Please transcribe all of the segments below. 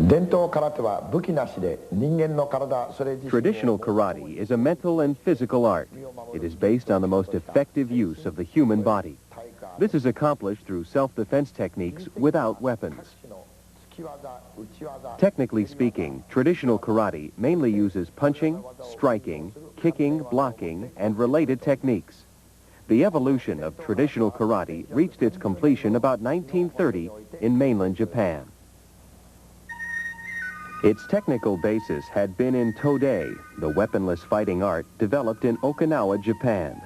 Traditional karate is a mental and physical art. It is based on the most effective use of the human body. This is accomplished through self-defense techniques without weapons. Technically speaking, traditional karate mainly uses punching, striking, kicking, blocking, and related techniques. The evolution of traditional karate reached its completion about 1930 in mainland Japan. Its technical basis had been in Todai, the weaponless fighting art developed in Okinawa, Japan.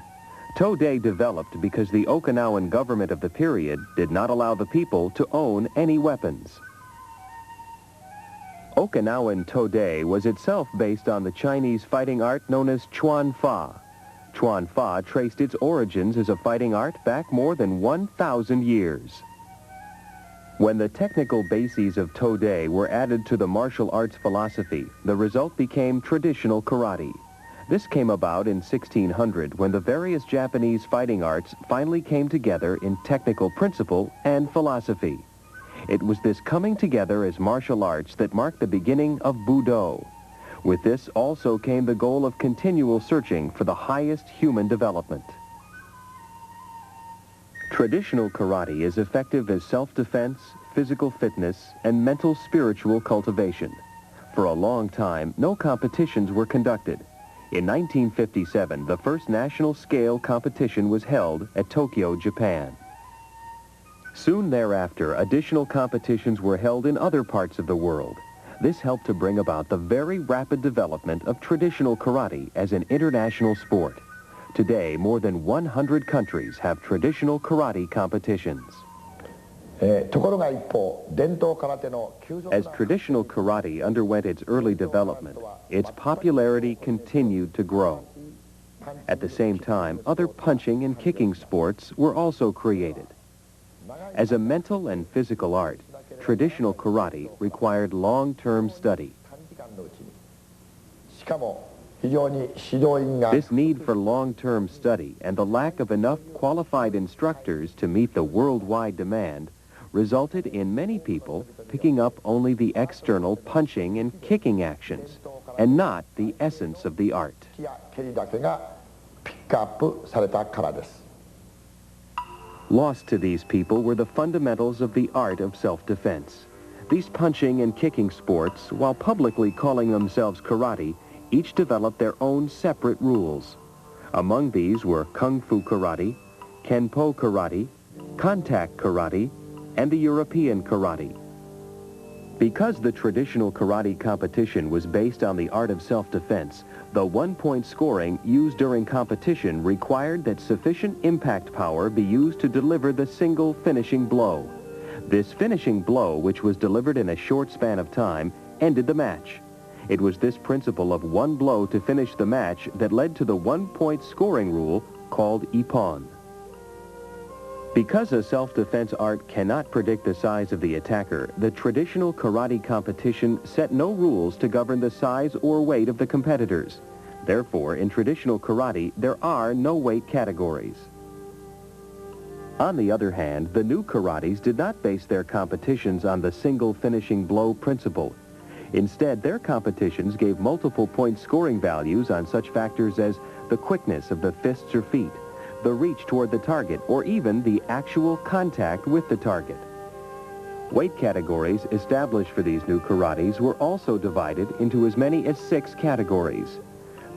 Todai developed because the Okinawan government of the period did not allow the people to own any weapons. Okinawan Todai was itself based on the Chinese fighting art known as Chuan Fa. Chuan Fa traced its origins as a fighting art back more than 1,000 years. When the technical bases of Todai were added to the martial arts philosophy, the result became traditional karate. This came about in 1600 when the various Japanese fighting arts finally came together in technical principle and philosophy. It was this coming together as martial arts that marked the beginning of Budo. With this also came the goal of continual searching for the highest human development. Traditional karate is effective as self-defense, physical fitness, and mental spiritual cultivation. For a long time, no competitions were conducted. In 1957, the first national scale competition was held at Tokyo, Japan. Soon thereafter, additional competitions were held in other parts of the world. This helped to bring about the very rapid development of traditional karate as an international sport. Today, more than 100 countries have traditional karate competitions. As traditional karate underwent its early development, its popularity continued to grow. At the same time, other punching and kicking sports were also created. As a mental and physical art, traditional karate required long-term study. This need for long-term study and the lack of enough qualified instructors to meet the worldwide demand resulted in many people picking up only the external punching and kicking actions and not the essence of the art. Lost to these people were the fundamentals of the art of self-defense. These punching and kicking sports, while publicly calling themselves karate, each developed their own separate rules. Among these were Kung Fu karate, Kenpo karate, contact karate, and the European karate. Because the traditional karate competition was based on the art of self-defense, the one-point scoring used during competition required that sufficient impact power be used to deliver the single finishing blow. This finishing blow, which was delivered in a short span of time, ended the match. It was this principle of one blow to finish the match that led to the one-point scoring rule called ippon. Because a self-defense art cannot predict the size of the attacker, the traditional karate competition set no rules to govern the size or weight of the competitors. Therefore, in traditional karate, there are no weight categories. On the other hand, the new karates did not base their competitions on the single finishing blow principle. Instead, their competitions gave multiple point scoring values on such factors as the quickness of the fists or feet, the reach toward the target, or even the actual contact with the target. Weight categories established for these new karates were also divided into as many as 6 categories.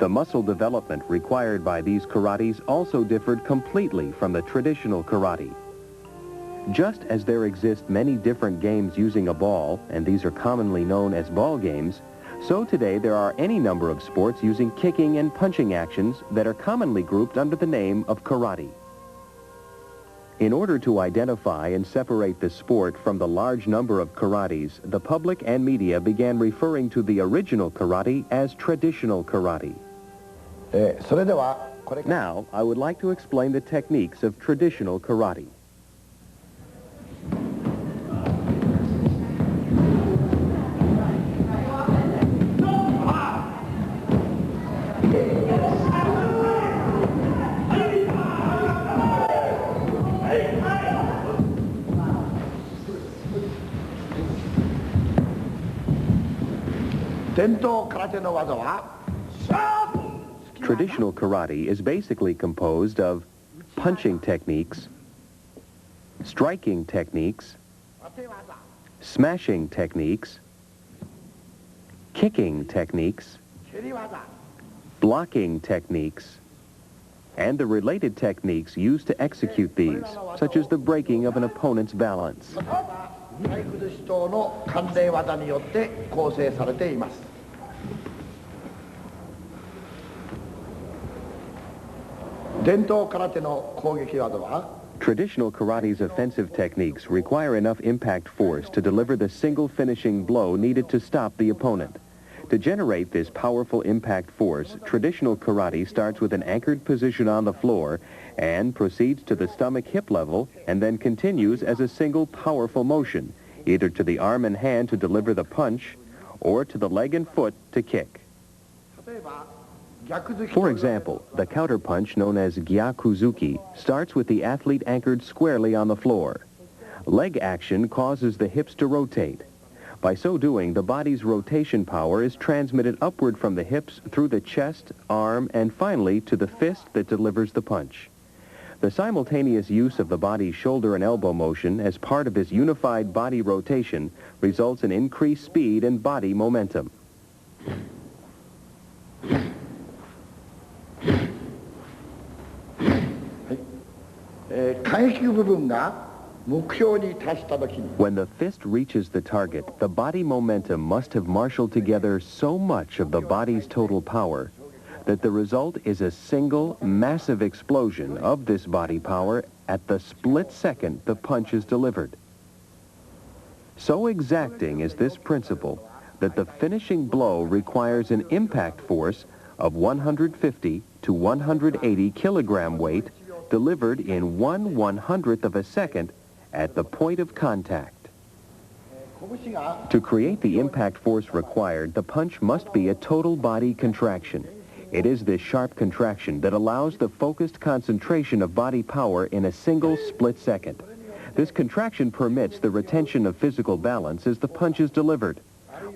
The muscle development required by these karates also differed completely from the traditional karate. Just as there exist many different games using a ball, and these are commonly known as ball games, so today there are any number of sports using kicking and punching actions that are commonly grouped under the name of karate. In order to identify and separate the sport from the large number of karates, the public and media began referring to the original karate as traditional karate. Now, I would like to explain the techniques of traditional karate. Traditional karate is basically composed of punching techniques, striking techniques, smashing techniques, kicking techniques, blocking techniques, and the related techniques used to execute these, such as the breaking of an opponent's balance. Traditional karate's offensive techniques require enough impact force to deliver the single finishing blow needed to stop the opponent. To generate this powerful impact force, traditional karate starts with an anchored position on the floor and proceeds to the stomach-hip level and then continues as a single powerful motion, either to the arm and hand to deliver the punch or to the leg and foot to kick. For example, the counterpunch known as gyakuzuki starts with the athlete anchored squarely on the floor. Leg action causes the hips to rotate. By so doing, the body's rotation power is transmitted upward from the hips through the chest, arm, and finally to the fist that delivers the punch. The simultaneous use of the body's shoulder and elbow motion as part of this unified body rotation results in increased speed and body momentum. When the fist reaches the target, the body momentum must have marshaled together so much of the body's total power that the result is a single, massive explosion of this body power at the split second the punch is delivered. So exacting is this principle that the finishing blow requires an impact force of 150 to 180 kilogram weight delivered in 1/100th of a second at the point of contact. To create the impact force required, the punch must be a total body contraction. It is this sharp contraction that allows the focused concentration of body power in a single split second. This contraction permits the retention of physical balance as the punch is delivered.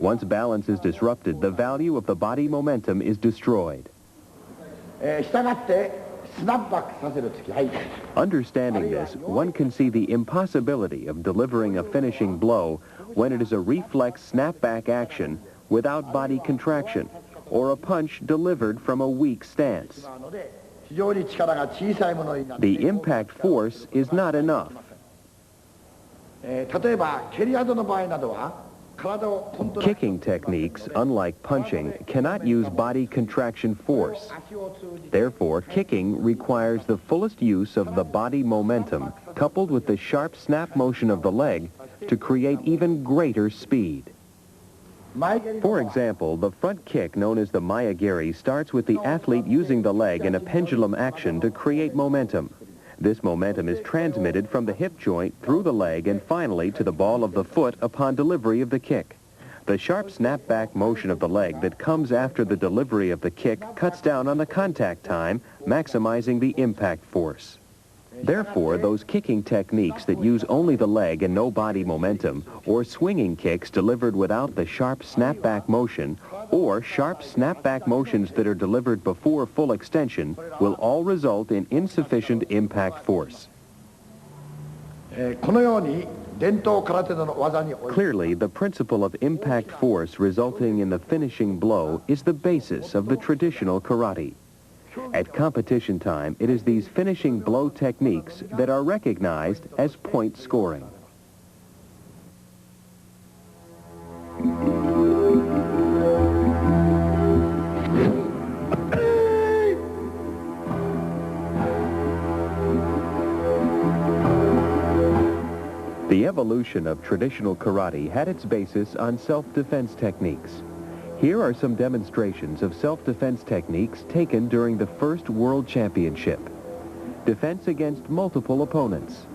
Once balance is disrupted, the value of the body momentum is destroyed. Understanding this, one can see the impossibility of delivering a finishing blow when it is a reflex snapback action without body contraction, or a punch delivered from a weak stance. The impact force is not enough. Kicking techniques, unlike punching, cannot use body contraction force. Therefore, kicking requires the fullest use of the body momentum, coupled with the sharp snap motion of the leg, to create even greater speed. For example, the front kick, known as the Miyagiri, starts with the athlete using the leg in a pendulum action to create momentum. This momentum is transmitted from the hip joint through the leg and finally to the ball of the foot upon delivery of the kick. The sharp snap-back motion of the leg that comes after the delivery of the kick cuts down on the contact time, maximizing the impact force. Therefore, those kicking techniques that use only the leg and no body momentum, or swinging kicks delivered without the sharp snap-back motion, or sharp snap-back motions that are delivered before full extension, will all result in insufficient impact force. Clearly, the principle of impact force resulting in the finishing blow is the basis of the traditional karate. At competition time, it is these finishing blow techniques that are recognized as point scoring. The evolution of traditional karate had its basis on self-defense techniques. Here are some demonstrations of self-defense techniques taken during the First World Championship. Defense against multiple opponents.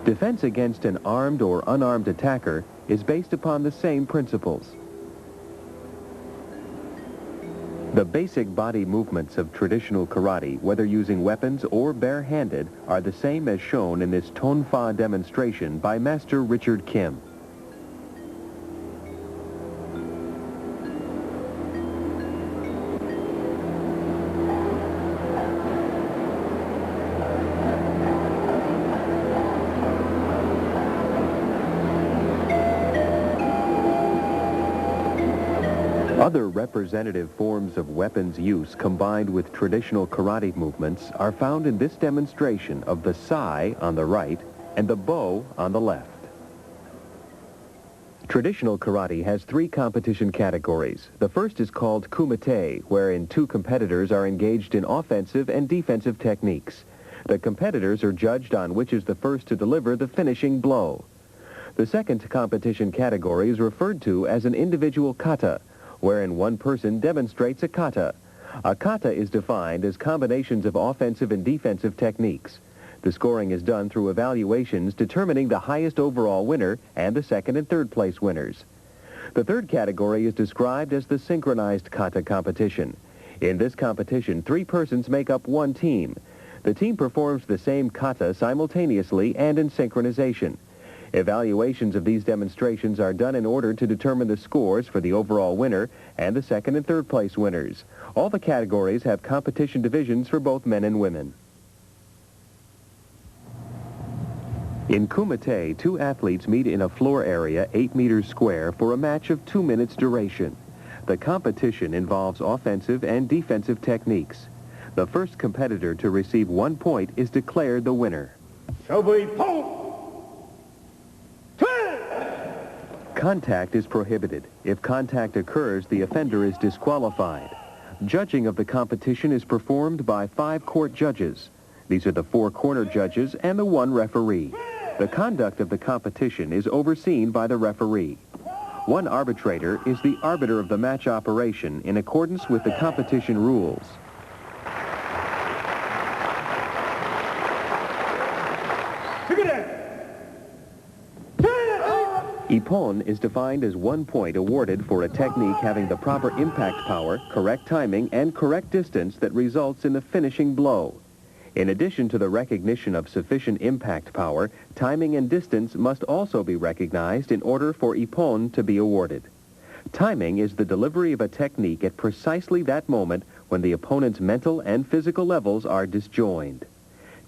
Defense against an armed or unarmed attacker is based upon the same principles. The basic body movements of traditional karate, whether using weapons or barehanded, are the same as shown in this Tonfa demonstration by Master Richard Kim. Other representative forms of weapons use combined with traditional karate movements are found in this demonstration of the sai on the right and the bo on the left. Traditional karate has 3 competition categories. The first is called kumite, wherein 2 competitors are engaged in offensive and defensive techniques. The competitors are judged on which is the first to deliver the finishing blow. The second competition category is referred to as an individual kata, wherein one person demonstrates a kata. A kata is defined as combinations of offensive and defensive techniques. The scoring is done through evaluations determining the highest overall winner and the second and third place winners. The third category is described as the synchronized kata competition. In this competition, 3 persons make up one team. The team performs the same kata simultaneously and in synchronization. Evaluations of these demonstrations are done in order to determine the scores for the overall winner and the second and third place winners. All the categories have competition divisions for both men and women. In kumite, 2 athletes meet in a floor area 8 meters square for a match of 2 minutes duration. The competition involves offensive and defensive techniques. The first competitor to receive 1 point is declared the winner. Contact is prohibited. If contact occurs, the offender is disqualified. Judging of the competition is performed by 5 court judges. These are the 4 corner judges and the 1 referee. The conduct of the competition is overseen by the referee. 1 arbitrator is the arbiter of the match operation in accordance with the competition rules. Ippon is defined as 1 point awarded for a technique having the proper impact power, correct timing, and correct distance that results in the finishing blow. In addition to the recognition of sufficient impact power, timing and distance must also be recognized in order for Ippon to be awarded. Timing is the delivery of a technique at precisely that moment when the opponent's mental and physical levels are disjoined.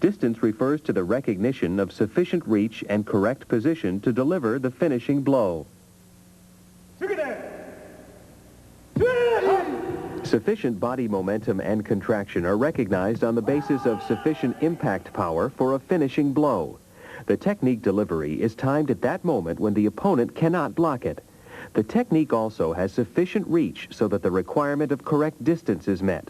Distance refers to the recognition of sufficient reach and correct position to deliver the finishing blow. Sufficient body momentum and contraction are recognized on the basis of sufficient impact power for a finishing blow. The technique delivery is timed at that moment when the opponent cannot block it. The technique also has sufficient reach so that the requirement of correct distance is met.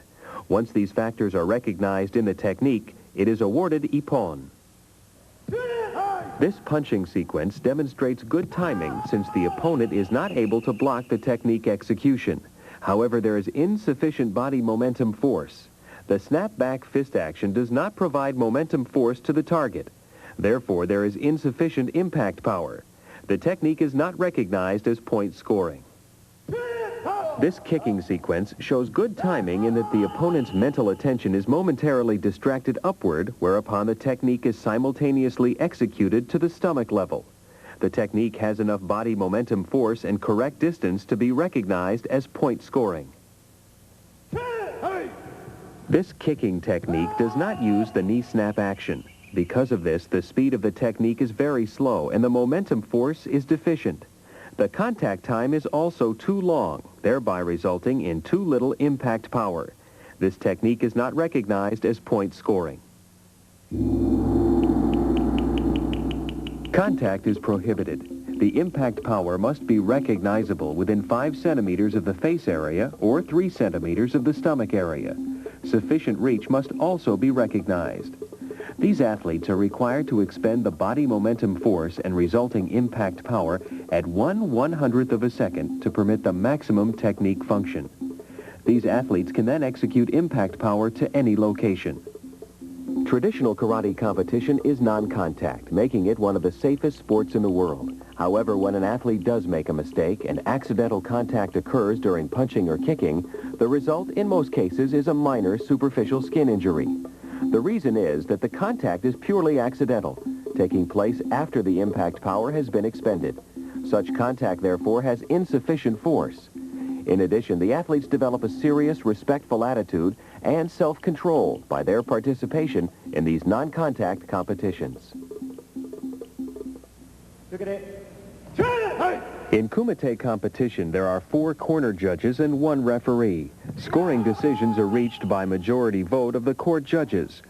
Once these factors are recognized in the technique, it is awarded Ippon. This punching sequence demonstrates good timing since the opponent is not able to block the technique execution. However, there is insufficient body momentum force. The snap-back fist action does not provide momentum force to the target. Therefore, there is insufficient impact power. The technique is not recognized as point scoring. This kicking sequence shows good timing in that the opponent's mental attention is momentarily distracted upward, whereupon the technique is simultaneously executed to the stomach level. The technique has enough body momentum force and correct distance to be recognized as point scoring. This kicking technique does not use the knee snap action. Because of this, the speed of the technique is very slow and the momentum force is deficient. The contact time is also too long, thereby resulting in too little impact power. This technique is not recognized as point scoring. Contact is prohibited. The impact power must be recognizable within 5 centimeters of the face area or 3 centimeters of the stomach area. Sufficient reach must also be recognized. These athletes are required to expend the body momentum force and resulting impact power at 1/100th of a second to permit the maximum technique function. These athletes can then execute impact power to any location. Traditional karate competition is non-contact, making it one of the safest sports in the world. However, when an athlete does make a mistake and accidental contact occurs during punching or kicking, the result in most cases is a minor superficial skin injury. The reason is that the contact is purely accidental, taking place after the impact power has been expended. Such contact, therefore, has insufficient force. In addition, the athletes develop a serious, respectful attitude and self-control by their participation in these non-contact competitions. In kumite competition, there are 4 corner judges and 1 referee. Scoring decisions are reached by majority vote of the court judges.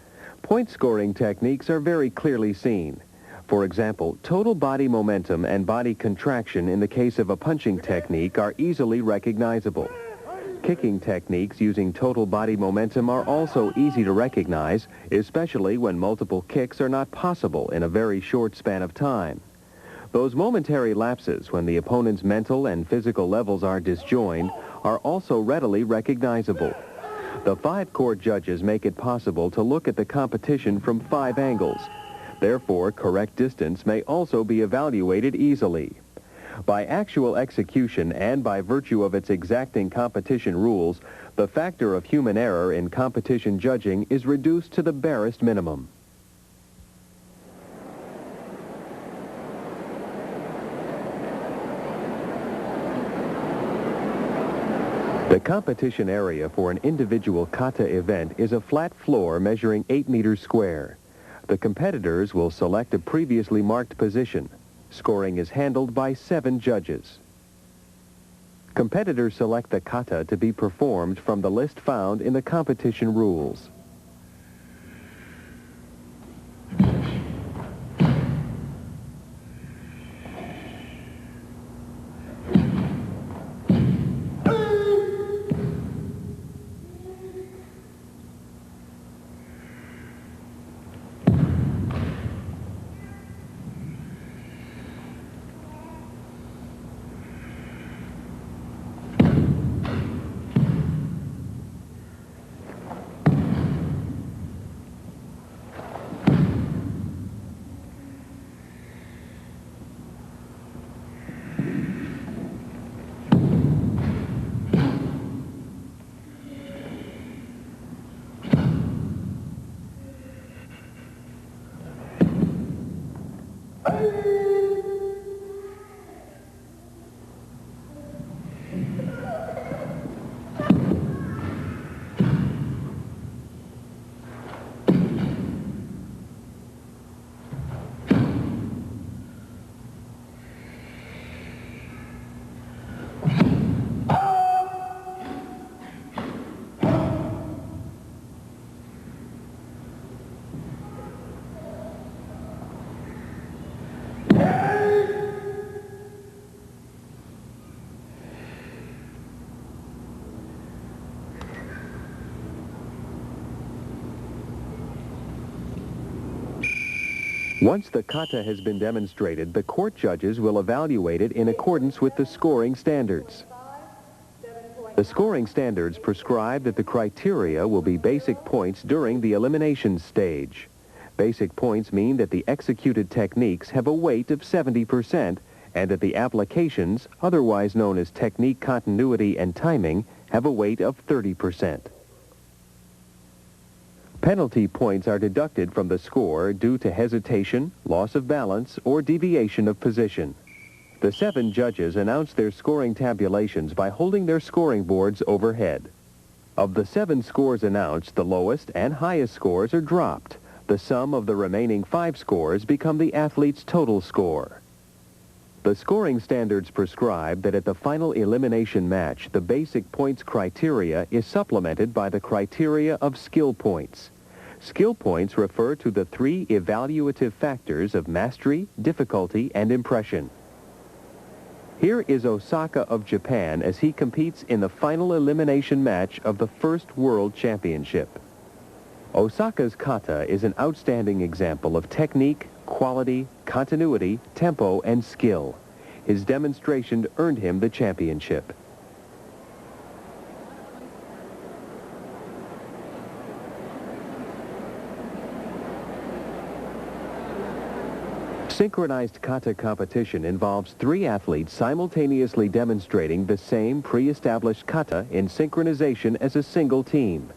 Point scoring techniques are very clearly seen. For example, total body momentum and body contraction in the case of a punching technique are easily recognizable. Kicking techniques using total body momentum are also easy to recognize, especially when multiple kicks are not possible in a very short span of time. Those momentary lapses when the opponent's mental and physical levels are disjoined are also readily recognizable. The 5 court judges make it possible to look at the competition from 5 angles. Therefore, correct distance may also be evaluated easily. By actual execution and by virtue of its exacting competition rules, the factor of human error in competition judging is reduced to the barest minimum. The competition area for an individual kata event is a flat floor measuring 8 meters square. The competitors will select a previously marked position. Scoring is handled by 7 judges. Competitors select the kata to be performed from the list found in the competition rules. Once the kata has been demonstrated, the court judges will evaluate it in accordance with the scoring standards. The scoring standards prescribe that the criteria will be basic points during the elimination stage. Basic points mean that the executed techniques have a weight of 70% and that the applications, otherwise known as technique continuity and timing, have a weight of 30%. Penalty points are deducted from the score due to hesitation, loss of balance, or deviation of position. The 7 judges announce their scoring tabulations by holding their scoring boards overhead. Of the 7 scores announced, the lowest and highest scores are dropped. The sum of the remaining 5 scores become the athlete's total score. The scoring standards prescribe that at the final elimination match, the basic points criteria is supplemented by the criteria of skill points. Skill points refer to the 3 evaluative factors of mastery, difficulty, and impression. Here is Osaka of Japan as he competes in the final elimination match of the first World Championship. Osaka's kata is an outstanding example of technique, quality, continuity, tempo, and skill. His demonstration earned him the championship. Synchronized kata competition involves 3 athletes simultaneously demonstrating the same pre-established kata in synchronization as a single team.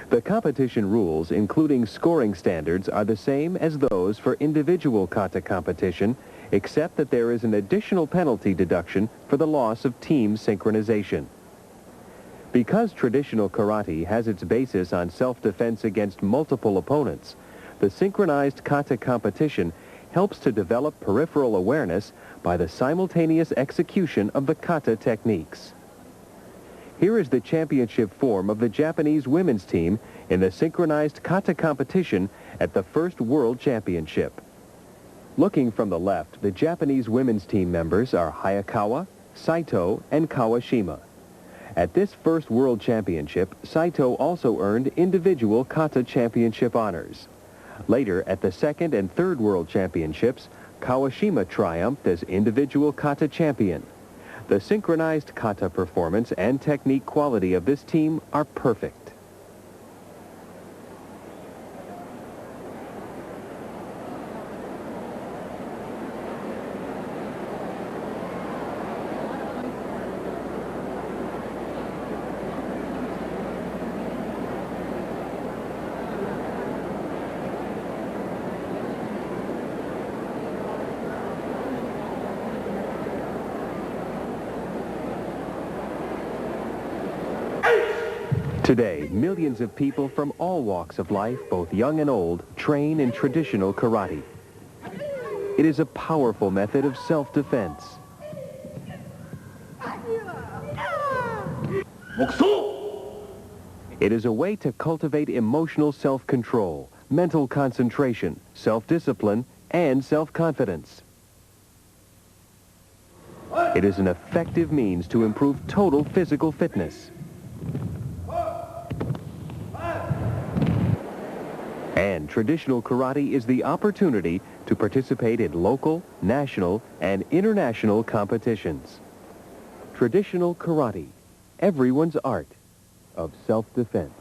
The competition rules, including scoring standards, are the same as those for individual kata competition, except that there is an additional penalty deduction for the loss of team synchronization. Because traditional karate has its basis on self-defense against multiple opponents, the synchronized kata competition helps to develop peripheral awareness by the simultaneous execution of the kata techniques. Here is the championship form of the Japanese women's team in the synchronized kata competition at the first World Championship. Looking from the left, the Japanese women's team members are Hayakawa, Saito, and Kawashima. At this first World Championship, Saito also earned individual kata championship honors. Later, at the second and third World Championships, Kawashima triumphed as individual kata champion. The synchronized kata performance and technique quality of this team are perfect. Today, millions of people from all walks of life, both young and old, train in traditional karate. It is a powerful method of self-defense. It is a way to cultivate emotional self-control, mental concentration, self-discipline, and self-confidence. It is an effective means to improve total physical fitness. And traditional karate is the opportunity to participate in local, national, and international competitions. Traditional karate, everyone's art of self-defense.